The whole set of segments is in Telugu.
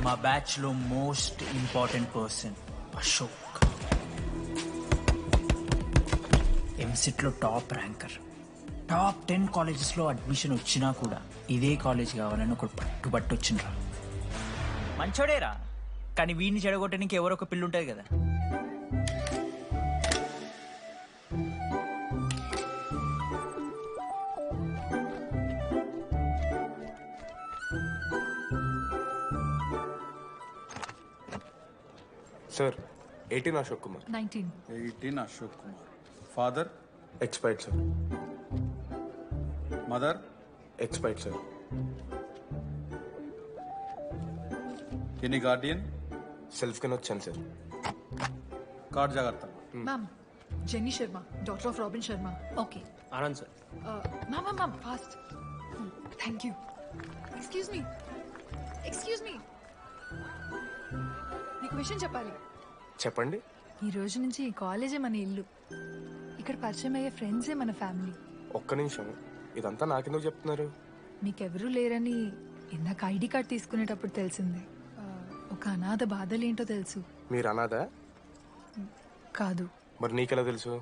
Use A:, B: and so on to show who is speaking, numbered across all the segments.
A: మా బ్యాచ్ లో most important person Ashok. EAMCET లో టాప్ ర్యాంకర్. టాప్ 10 కాలేజెస్ లో అడ్మిషన్ వచ్చినా కూడా ఇదే కాలేజ్ కావాలని ఒకటి పట్టుబట్టి వచ్చిండ్రా. మంచోడేరా, కానీ వీడిని చెడగొట్టడానికి ఎవరో ఒక పిల్లు ఉంటుంది కదా.
B: Sir, 18 Ashok Kumar.
C: 19.
D: 18 Ashok Kumar. Father?
B: Expired, sir.
D: Mother?
B: Expired, sir.
D: Any guardian?
B: Self can వచ్చాను సార్.
D: Card జాగ్రత్త.
C: Ma'am, Jenny Sharma, daughter of Robin Sharma. Okay.
B: Anand sir.
C: Ma'am, fast. Thank you. Excuse me. నీకు విషయం చెప్పాలి.
B: చెప్పండి.
C: ఈ రోజు నుంచి ఈ కాలేజే మన ఇల్లు. ఇక్కడ పరిచయం అయ్యే ఫ్రెండ్సే మన ఫ్యామిలీ.
B: ఒక్క నిమిషం, ఇదంతా నాకెందుకు చెప్తున్నారు?
C: మీకెవరూ లేరని ఇందాక ఐడి కార్డ్ తీసుకునేటప్పుడు తెలిసింది. ఒక అనాథ బాధలేంటో తెలుసు.
B: మీరు అనాదా?
C: కాదు.
B: మరి నీకెలా తెలుసు?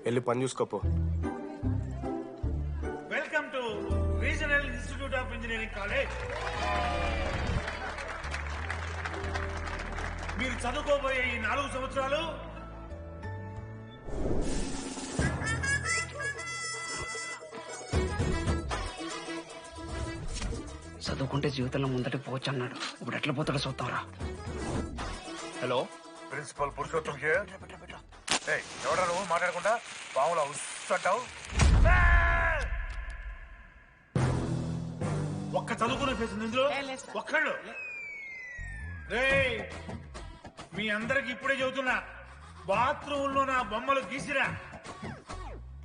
B: వెళ్ళి పని చూసుకోపో.
E: Welcome to regional institute of engineering college. మీరు చదువుకోబోయే ఈ 4 సంవత్సరాలు
F: చదువుకుంటే జీవితంలో ముందటికి పోవచ్చు అన్నాడు. ఇప్పుడు ఎట్లా పోతాడో చూద్దాంరా.
E: Hello, principal Purushottam here. ఎవడా నువ్వు మాట్లాడకుండా పాములా ఉస్సంటావు? ఒక్క చదువుకునే ఫేస్ ఇందులో ఒక్కళ్ళు. మీ అందరికి ఇప్పుడే చెబుతున్నా, బాత్రూమ్ లో నా బొమ్మలు గీసిరా.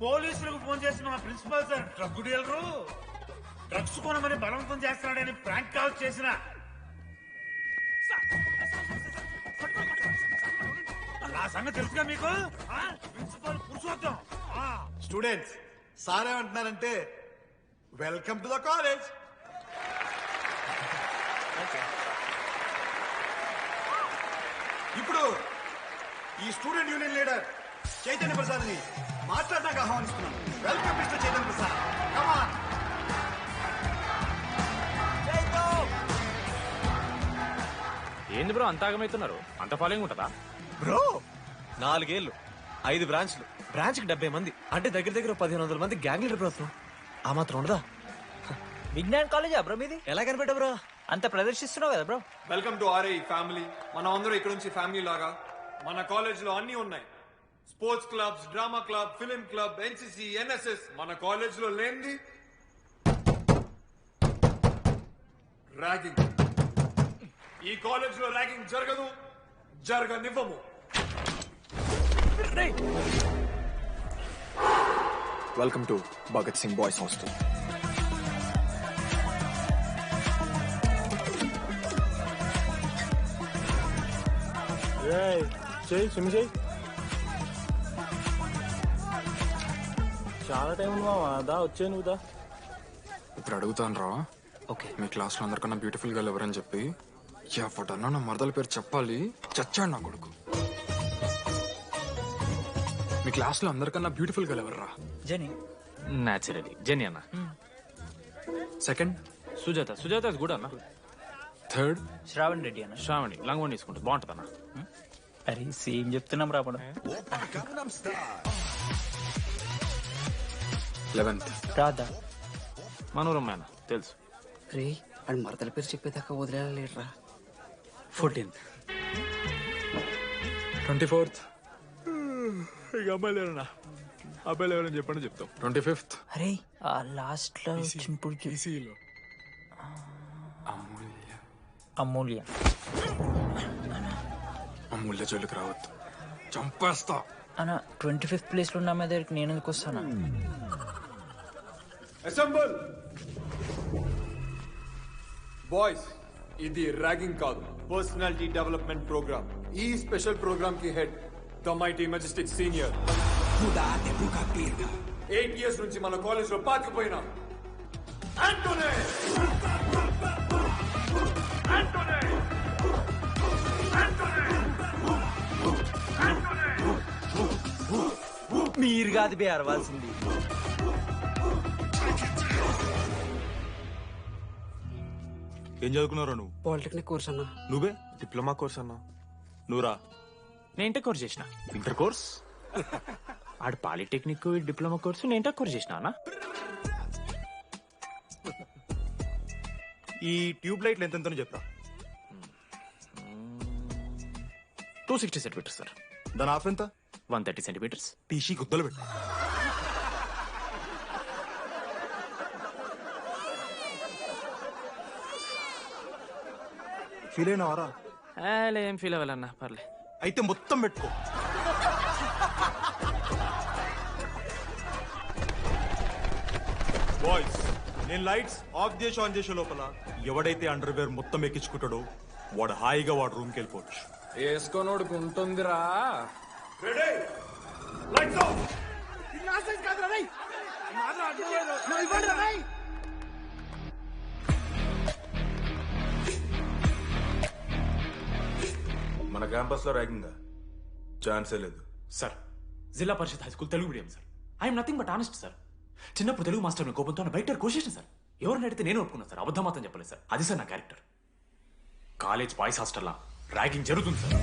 E: పోలీసులకు ఫోన్ చేసిన మా principal sir drug dealer drugs కొనమని బలవంతం చేస్తున్నాడని ప్రాంక్ కాల్ చేసిన. ఆ సంగతి తెలుసుగా మీకు? ప్రిన్సిపల్ పురుషోత్తం.
G: స్టూడెంట్స్, సార్ ఏమంటున్నారంటే వెల్కమ్ టు ద కాలేజ్. ఇప్పుడు ఈ student union leader Chaitanya Prasad ని మాట్లాడడానికి ఆహ్వానిస్తున్నాను. Welcome mister Chaitanya Prasad. Come on.
H: ఏంది బ్రో అంత ఆగమవుతున్నారు? అంత ఫాలోయింగ్ ఉంటుందా
I: బ్రో? 4 ఏళ్ళు, 5 బ్రాంచ్లు, బ్రాంచ్ కి 70 మంది, అంటే దగ్గర దగ్గర 1500 మంది గ్యాంగ్ లీడర్ బ్రో. ఆ మాత్రం ఉండదా?
A: విజ్ఞాన్ కాలేజా బ్రో మీది?
I: ఎలా కనిపెట్టా బ్రో?
A: అంత ప్రదర్శిస్తున్నావు కదా bro.
J: Welcome to RI family. మనం అందరూ ఇక్కడ నుంచి ఫ్యామిలీ లాగా. మన కాలేజ్ లో అన్ని ఉన్నాయి. Sports clubs, drama club, film club, NCC, NSS. మన కాలేజ్ లో లేనిది ర్యాగింగ్. ఈ కాలేజ్ లో ర్యాగింగ్ జరగదు, జరగనివ్వము.
B: Welcome to Bhagat Singh boys hostel.
H: చాలా టైం దా వచ్చే నువ్వుదా.
K: ఇప్పుడు అడుగుతాను రా.
F: ఓకే.
K: మీ క్లాస్ లో అందరికన్నా బ్యూటిఫుల్ గర్ల్ ఎవరని చెప్పి ఎవడన్నా నా మరదల పేరు చెప్పాలి. చచ్చాడు నా కొడుకు. మీ క్లాస్ లో అందరికన్నా బ్యూటిఫుల్ గర్ల్ ఎవర్రా?
A: జని.
H: న్యాచురలీ జెనీ అన్న.
K: సెకండ్
H: సుజాత. సుజాత గుడ్ అన్న.
K: థర్డ్
A: శ్రావణ్ రెడ్డి అన్న.
H: శ్రావణి లంగోని తీసుకుంటుంది, బాగుంటుంది అన్న.
A: అరే సేమ్ చెప్తున్నాం రాపడం.
K: 11th
A: రాధా.
H: మనోరమ్మ అన్న తెలుసు.
F: రే అని మరదల పేరు చెప్పేదాకా వదిలేరా.
A: 14th
K: 24th
H: ఇక అమ్మాయిలు ఎవరన్నా, అబ్బాయిలు ఎవరని చెప్పండి చెప్తాం.
K: 25th
A: అరే ఆ లాస్ట్ లో వచ్చినప్పుడు అమూల్య.
K: అమూల్య జోలికి రావద్దు, చంపేస్తా.
A: అన్న 25th ప్లేస్ లో ఉన్న అమ్మాయి దగ్గరికి నేను ఎందుకు వస్తాను?
J: Assemble boys. ఇది ర్యాగింగ్ కాదు, పర్సనాలిటీ డెవలప్మెంట్ ప్రోగ్రామ్. ఈ స్పెషల్ ప్రోగ్రామ్ కి head the mighty Majestic senior. 8 years నుంచి మన కాలేజ్ లో పాతిపోయినా ఆంటోనీ.
A: మీరు కాదు బే అరవాల్సింది.
H: ఏం చదువుకున్నారా నువ్వు?
F: పాలిటెక్నిక్ కోర్స్ అన్నా.
H: నువ్వే?
I: డిప్లొమా కోర్స్ అన్నా.
H: నువ్వురా?
A: నేను ఇంటర్ కోర్స్ చేసిన.
H: Inter course?
A: ఆడు పాలిటెక్నిక్ డిప్లొమా కోర్సు, నేను ఇంటర్ కోర్స్ చేసిన అన్న.
H: ఈ ట్యూబ్ లైట్లు ఎంతెంతనో చెప్పరా.
A: 260 సెంటీమీటర్స్ సార్.
H: దాని ఆఫ్ ఎంత?
A: 130 సెంటీమీటర్స్.
H: టీసీ గుద్దలు పెట్టు. ఫీల్ అయినావారా?
A: ఏం ఫీల్ అవ్వాలన్నా, పర్లే.
H: అయితే మొత్తం పెట్టుకో. బాయ్స్, నేను లైట్స్ ఆఫ్ చేసి ఆన్ చేసే లోపల ఎవడైతే అండర్వేర్ మొత్తం ఎక్కించుకుంటాడో వాడు హాయిగా వాడు రూమ్కి వెళ్ళిపోవచ్చు.
K: వేసుకోనోడుకు ఉంటుందిరా.
B: మన క్యాంపస్ లో ర్యాగింగ్ ఛాన్సే లేదు
A: సార్, Zilla Parishad high school Telugu medium sir. I'm nothing but honest sir. చిన్నప్పుడు తెలుగు మాస్టర్ కోపంతో బయట కోసేసిన సార్. ఎవరిని అడిగితే నేను ఒప్పుకున్నాను సార్. అబద్ధం మాత్రం చెప్పలేదు సార్. అది సార్ నా క్యారెక్టర్. కాలేజ్ బాయ్స్ హాస్టల్లా ర్యాగింగ్ జరుగుతుంది సార్.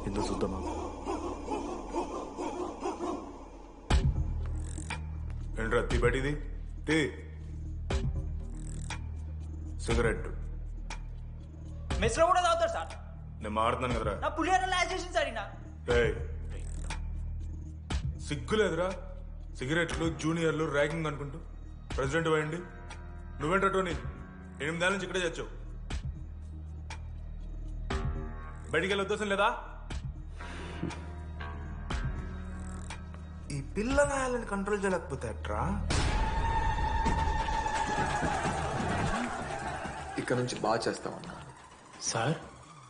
I: ఎందుకు చూద్దామా?
B: ఏంట్రా తిబడిది టీ సిగరెట్
A: మెస్ లో కూడా తాగుతారు సార్.
B: నేను మాడుతున్నాను కదరా.
A: నా పులిహోర లాస్ట్ చేసింది సార్ ఈయన.
B: సిగ్గులేదురా? సిగరెట్లు జూనియర్లు ర్యాగింగ్ అనుకుంటూ ప్రెసిడెంట్ పోయండి. నువ్వేంట్రా టోనీ 8 ఏళ్ళ నుంచి ఇక్కడే చచ్చావు. బయటికి వెళ్ళే ఉద్దేశం లేదా? ఈ పిల్ల నాయాలని కంట్రోల్ చేయలేకపోతే అట్రా.
K: ఇక్కడ నుంచి బాగా చేస్తామన్నా.
A: సార్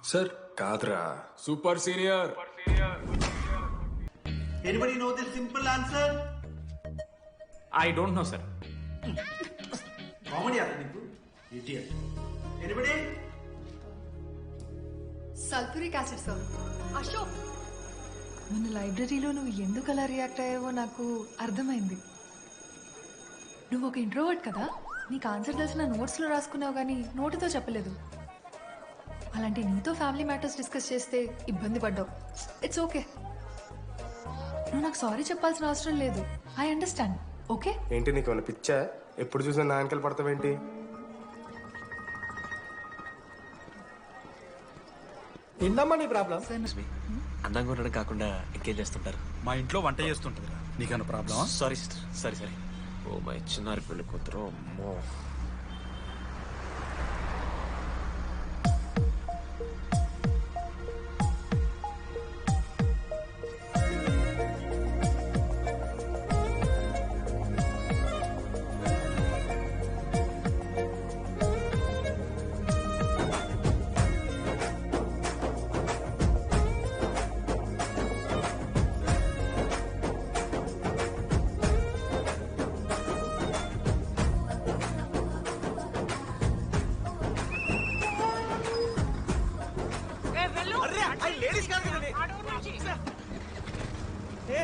K: సార్ కాదురా, super senior.
G: Anybody know the simple answer?
A: I don't know sir.
G: Comedy aata niku? Idiot. Anybody?
C: Sulphuric acid sir. Ashok, మొన్న లైబ్రరీలో నువ్వు ఎందుకు అలా రియాక్ట్ అయ్యావో నాకు అర్థమైంది. నువ్వు ఒక ఇంట్రోవర్ట్ కదా, నీకు ఆన్సర్ తెలిసిన నోట్స్లో రాసుకున్నావు కానీ నోటితో చెప్పలేదు. అలాంటి నీతో ఫ్యామిలీ మ్యాటర్స్ డిస్కస్ చేస్తే ఇబ్బంది పడ్డావు. It's okay. నువ్వు నాకు సారీ చెప్పాల్సిన అవసరం లేదు. I understand. ఓకే?
B: ఏంటి నీకు ఏమైనా పిచ్చా? ఎప్పుడు చూసినా నా వెనకాల పడతావేంటి?
G: ఏందమ్మా నీ ప్రాబ్లం?
I: అందంగా ఉండడం కాకుండా ఇంకేం చేస్తుంటారు?
D: మా ఇంట్లో వంట చేస్తుంటదిరా. నీకన్నా ప్రాబ్లమా?
I: Sorry sister, sorry sorry. Oh my చిన్నారి పెళ్లి కూతురు. అమ్మో.
A: లేడీస్ కాదు కదా. ఏ